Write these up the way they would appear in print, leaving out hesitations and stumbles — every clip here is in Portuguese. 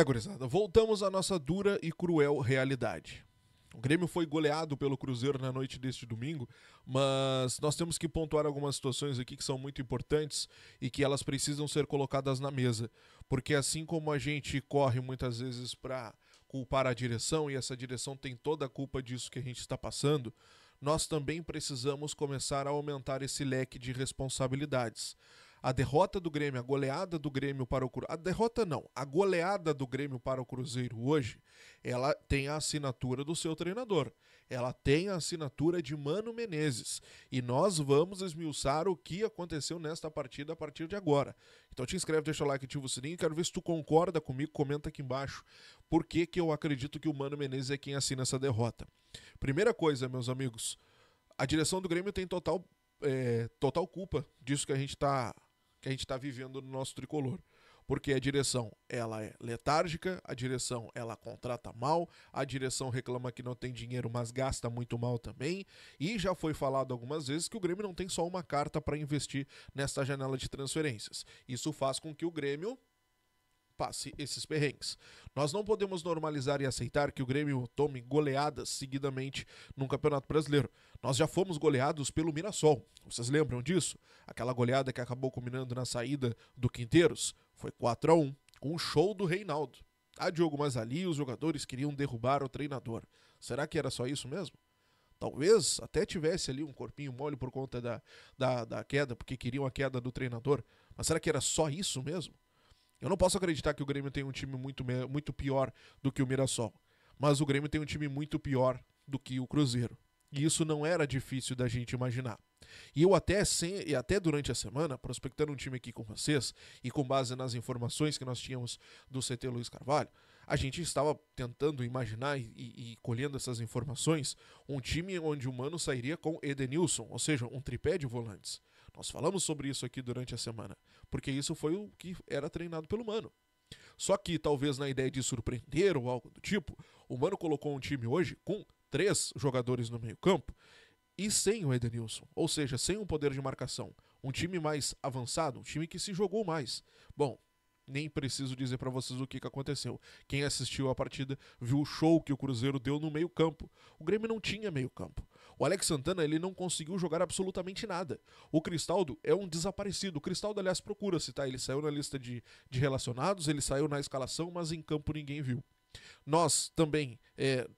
Gurizada, voltamos à nossa dura e cruel realidade. O Grêmio foi goleado pelo Cruzeiro na noite deste domingo, mas nós temos que pontuar algumas situações aqui que são muito importantes e que elas precisam ser colocadas na mesa. Porque assim como a gente corre muitas vezes para culpar a direção, e essa direção tem toda a culpa disso que a gente está passando, nós também precisamos começar a aumentar esse leque de responsabilidades. A derrota do Grêmio, a goleada do Grêmio para o Cruzeiro. A derrota não, a goleada do Grêmio para o Cruzeiro hoje, ela tem a assinatura do seu treinador. Ela tem a assinatura de Mano Menezes. E nós vamos esmiuçar o que aconteceu nesta partida a partir de agora. Então te inscreve, deixa o like, ativa o sininho. Quero ver se tu concorda comigo, comenta aqui embaixo por que eu acredito que o Mano Menezes é quem assina essa derrota. Primeira coisa, meus amigos, a direção do Grêmio tem total culpa disso que a gente tá vivendo no nosso tricolor. Porque a direção, ela é letárgica, a direção, ela contrata mal, a direção reclama que não tem dinheiro, mas gasta muito mal também, e já foi falado algumas vezes que o Grêmio não tem só uma carta para investir nesta janela de transferências. Isso faz com que o Grêmio passe esses perrengues. Nós não podemos normalizar e aceitar que o Grêmio tome goleadas seguidamente num Campeonato Brasileiro. Nós já fomos goleados pelo Mirassol. Vocês lembram disso? Aquela goleada que acabou culminando na saída do Quinteiros foi 4-1, com um show do Reinaldo. Diogo, mas ali os jogadores queriam derrubar o treinador. Será que era só isso mesmo? Talvez até tivesse ali um corpinho mole por conta da queda, porque queriam a queda do treinador. Mas será que era só isso mesmo? Eu não posso acreditar que o Grêmio tem um time muito pior do que o Mirassol. Mas o Grêmio tem um time muito pior do que o Cruzeiro. E isso não era difícil da gente imaginar. E eu até durante a semana, prospectando um time aqui com vocês, e com base nas informações que nós tínhamos do CT Luiz Carvalho, a gente estava tentando imaginar e colhendo essas informações, um time onde o Mano sairia com Edenilson, ou seja, um tripé de volantes. Nós falamos sobre isso aqui durante a semana, porque isso foi o que era treinado pelo Mano. Só que, talvez na ideia de surpreender ou algo do tipo, o Mano colocou um time hoje com 3 jogadores no meio-campo e sem o Edenilson, ou seja, sem um poder de marcação. Um time mais avançado, um time que se jogou mais. Bom, nem preciso dizer para vocês o que aconteceu. Quem assistiu a partida viu o show que o Cruzeiro deu no meio-campo. O Grêmio não tinha meio-campo. O Alex Santana, ele não conseguiu jogar absolutamente nada. O Cristaldo é um desaparecido. O Cristaldo, aliás, procura-se, tá? Ele saiu na lista de relacionados, ele saiu na escalação, mas em campo ninguém viu. Nós também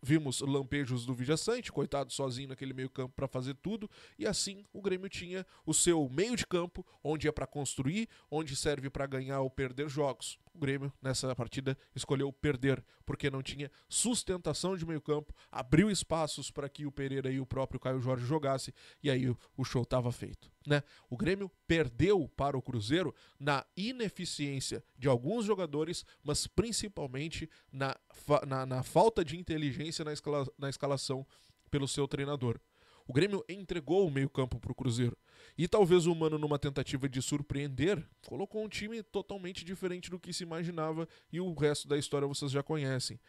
vimos lampejos do Vijaçante, coitado sozinho naquele meio campo para fazer tudo, e assim o Grêmio tinha o seu meio de campo, onde é para construir, onde serve para ganhar ou perder jogos. O Grêmio, nessa partida, escolheu perder, porque não tinha sustentação de meio campo, abriu espaços para que o Pereira e o próprio Caio Jorge jogassem, e aí o show estava feito. Né? O Grêmio perdeu para o Cruzeiro na ineficiência de alguns jogadores, mas principalmente na falta de inteligência na escalação pelo seu treinador. O Grêmio entregou o meio-campo para o Cruzeiro. E talvez o Mano, numa tentativa de surpreender, colocou um time totalmente diferente do que se imaginava, e o resto da história vocês já conhecem.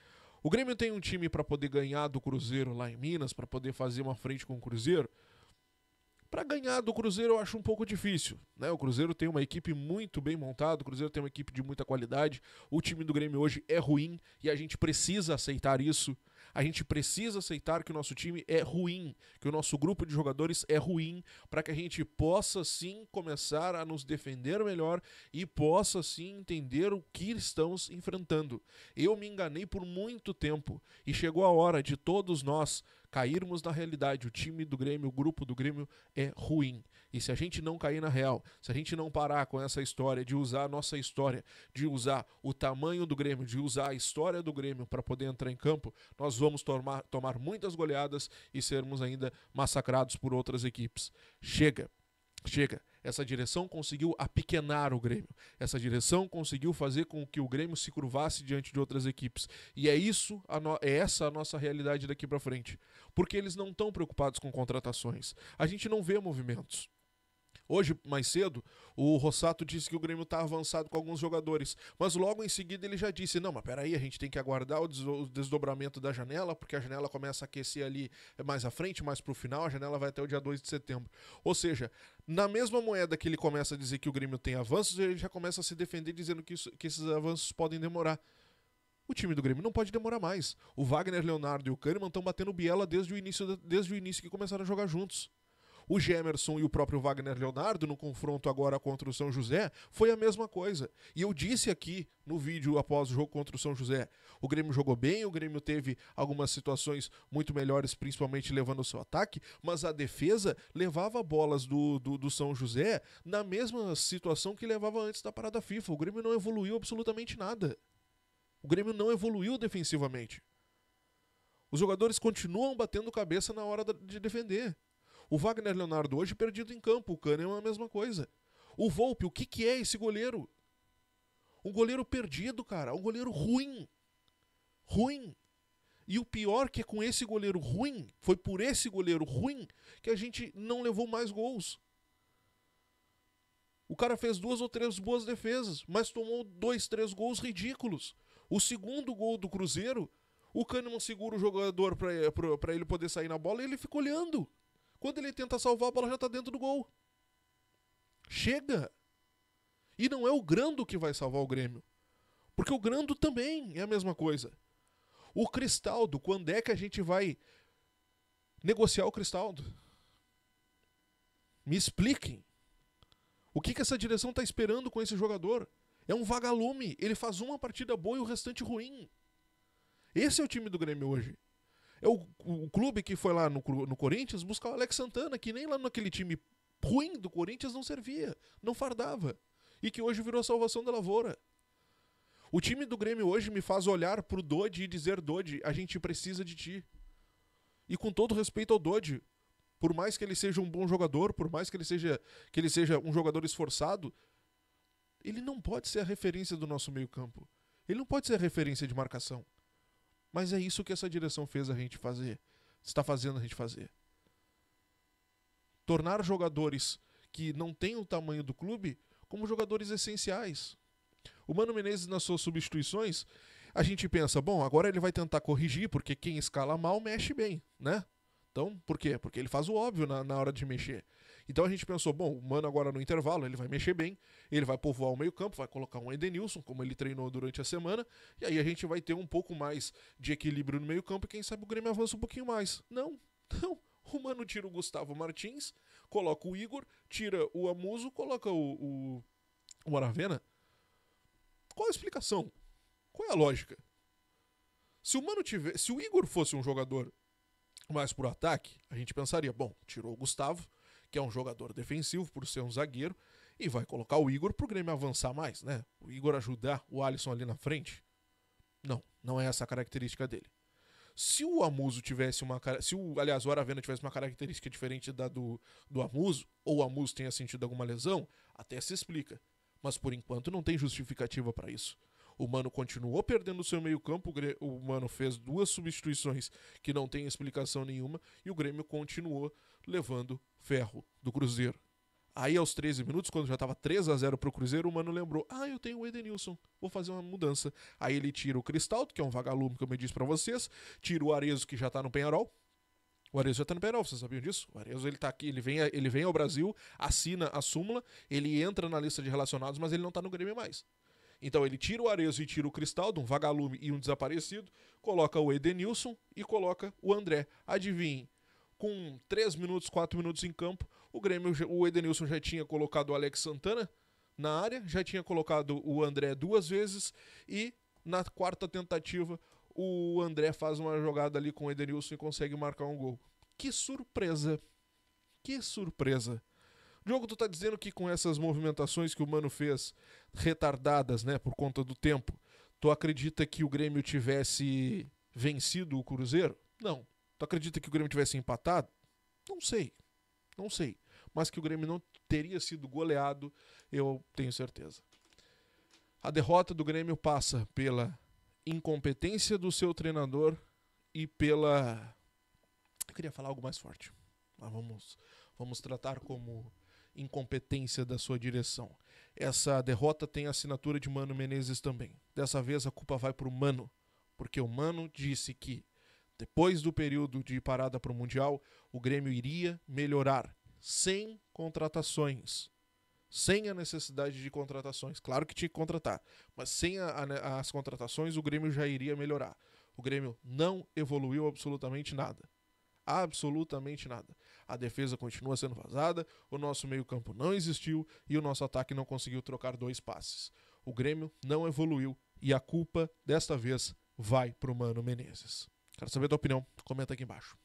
O Grêmio tem um time para poder ganhar do Cruzeiro lá em Minas, para poder fazer uma frente com o Cruzeiro. Para ganhar do Cruzeiro eu acho um pouco difícil, né? O Cruzeiro tem uma equipe muito bem montada, o Cruzeiro tem uma equipe de muita qualidade, o time do Grêmio hoje é ruim e a gente precisa aceitar isso. A gente precisa aceitar que o nosso time é ruim, que o nosso grupo de jogadores é ruim, para que a gente possa sim começar a nos defender melhor e possa sim entender o que estamos enfrentando. Eu me enganei por muito tempo e chegou a hora de todos nós cairmos na realidade. O time do Grêmio, o grupo do Grêmio é ruim. E se a gente não cair na real, se a gente não parar com essa história de usar a nossa história, de usar o tamanho do Grêmio, de usar a história do Grêmio para poder entrar em campo, nós vamos tomar muitas goleadas e sermos ainda massacrados por outras equipes. Chega. Essa direção conseguiu apequenar o Grêmio. Essa direção conseguiu fazer com que o Grêmio se curvasse diante de outras equipes. E é essa a nossa realidade daqui para frente. Porque eles não estão preocupados com contratações. A gente não vê movimentos. Hoje, mais cedo, o Rossato disse que o Grêmio está avançado com alguns jogadores, mas logo em seguida ele já disse, não, mas peraí, a gente tem que aguardar o desdobramento da janela, porque a janela começa a aquecer ali mais à frente, mais pro final, a janela vai até o dia 2 de setembro. Ou seja, na mesma moeda que ele começa a dizer que o Grêmio tem avanços, ele já começa a se defender dizendo que esses avanços podem demorar. O time do Grêmio não pode demorar mais. O Wagner Leonardo e o Kahneman estão batendo biela desde o início que começaram a jogar juntos. O Gemerson e o próprio Wagner Leonardo, no confronto agora contra o São José, foi a mesma coisa. E eu disse aqui no vídeo após o jogo contra o São José, o Grêmio jogou bem, o Grêmio teve algumas situações muito melhores, principalmente levando o seu ataque, mas a defesa levava bolas do São José na mesma situação que levava antes da parada FIFA. O Grêmio não evoluiu absolutamente nada. O Grêmio não evoluiu defensivamente. Os jogadores continuam batendo cabeça na hora de defender. O Wagner Leonardo hoje perdido em campo, o Kahneman é a mesma coisa. O Volpi, o que é esse goleiro? Um goleiro perdido, cara, um goleiro ruim. Ruim. E o pior que é com esse goleiro ruim, foi por esse goleiro ruim que a gente não levou mais gols. O cara fez 2 ou 3 boas defesas, mas tomou 2, 3 gols ridículos. O segundo gol do Cruzeiro, o Kahneman segura o jogador para ele poder sair na bola e ele fica olhando. Quando ele tenta salvar, a bola já está dentro do gol. Chega! E não é o Grando que vai salvar o Grêmio. Porque o Grando também é a mesma coisa. O Cristaldo, quando é que a gente vai negociar o Cristaldo? Me expliquem. O que essa direção está esperando com esse jogador? É um vagalume. Ele faz uma partida boa e o restante ruim. Esse é o time do Grêmio hoje. É o clube que foi lá no Corinthians buscar o Alex Santana, que nem lá naquele time ruim do Corinthians não servia, não fardava. E que hoje virou a salvação da lavoura. O time do Grêmio hoje me faz olhar pro Dodi e dizer: Dodi, a gente precisa de ti. E com todo respeito ao Dodi, por mais que ele seja um bom jogador, por mais que ele seja um jogador esforçado, ele não pode ser a referência do nosso meio-campo. Ele não pode ser a referência de marcação. Mas é isso que essa direção fez a gente fazer. Está fazendo a gente fazer. Tornar jogadores que não têm o tamanho do clube como jogadores essenciais. O Mano Menezes, nas suas substituições, a gente pensa, bom, agora ele vai tentar corrigir, porque quem escala mal mexe bem, né? Então, por quê? Porque ele faz o óbvio na hora de mexer. Então a gente pensou, bom, o Mano agora no intervalo, ele vai mexer bem, ele vai povoar o meio-campo, vai colocar um Edenilson, como ele treinou durante a semana, e aí a gente vai ter um pouco mais de equilíbrio no meio-campo e quem sabe o Grêmio avança um pouquinho mais. Não. O Mano tira o Gustavo Martins, coloca o Igor, tira o Amuso, coloca o Aravena. Qual a explicação? Qual é a lógica? Se o Igor fosse um jogador mais por ataque, a gente pensaria, bom, tirou o Gustavo, que é um jogador defensivo por ser um zagueiro, e vai colocar o Igor pro Grêmio avançar mais, né? O Igor ajudar o Alisson ali na frente. Não é essa a característica dele. Se o Amuso tivesse aliás, o Aravena tivesse uma característica diferente da do Amuso, ou o Amuso tenha sentido alguma lesão, até se explica. Mas por enquanto não tem justificativa para isso. O Mano continuou perdendo o seu meio-campo, o Mano fez 2 substituições que não tem explicação nenhuma e o Grêmio continuou levando ferro do Cruzeiro. Aí aos 13 minutos, quando já estava 3-0 pro Cruzeiro, o Mano lembrou, eu tenho o Edenilson, vou fazer uma mudança. Aí ele tira o Cristaldo, que é um vagalume que eu me disse para vocês, tira o Arezzo, que já tá no Penharol. O Arezzo já tá no Penharol, vocês sabiam disso? O Arezzo, ele tá aqui, ele vem ao Brasil, assina a súmula, ele entra na lista de relacionados, mas ele não tá no Grêmio mais. Então ele tira o Arezzo e tira o Cristaldo, um vagalume e um desaparecido, coloca o Edenilson e coloca o André. Adivinhem, com 3 minutos, 4 minutos em campo, o Edenilson já tinha colocado o Alex Santana na área, já tinha colocado o André 2 vezes e na 4ª tentativa o André faz uma jogada ali com o Edenilson e consegue marcar um gol. Que surpresa! Que surpresa! Diogo, tu tá dizendo que com essas movimentações que o Mano fez, retardadas, né, por conta do tempo, tu acredita que o Grêmio tivesse vencido o Cruzeiro? Não. Tu acredita que o Grêmio tivesse empatado? Não sei. Mas que o Grêmio não teria sido goleado, eu tenho certeza. A derrota do Grêmio passa pela incompetência do seu treinador e pela... Eu queria falar algo mais forte, mas vamos tratar como incompetência da sua direção. Essa derrota tem a assinatura de Mano Menezes também. Dessa vez a culpa vai pro Mano, porque o Mano disse que depois do período de parada para o Mundial, o Grêmio iria melhorar, sem contratações. sem a necessidade de contratações. Claro que tinha que contratar, mas sem as contratações o Grêmio já iria melhorar. O Grêmio não evoluiu absolutamente nada. Absolutamente nada. A defesa continua sendo vazada, o nosso meio-campo não existiu e o nosso ataque não conseguiu trocar 2 passes. O Grêmio não evoluiu e a culpa, desta vez, vai pro Mano Menezes. Quero saber a tua opinião, comenta aqui embaixo.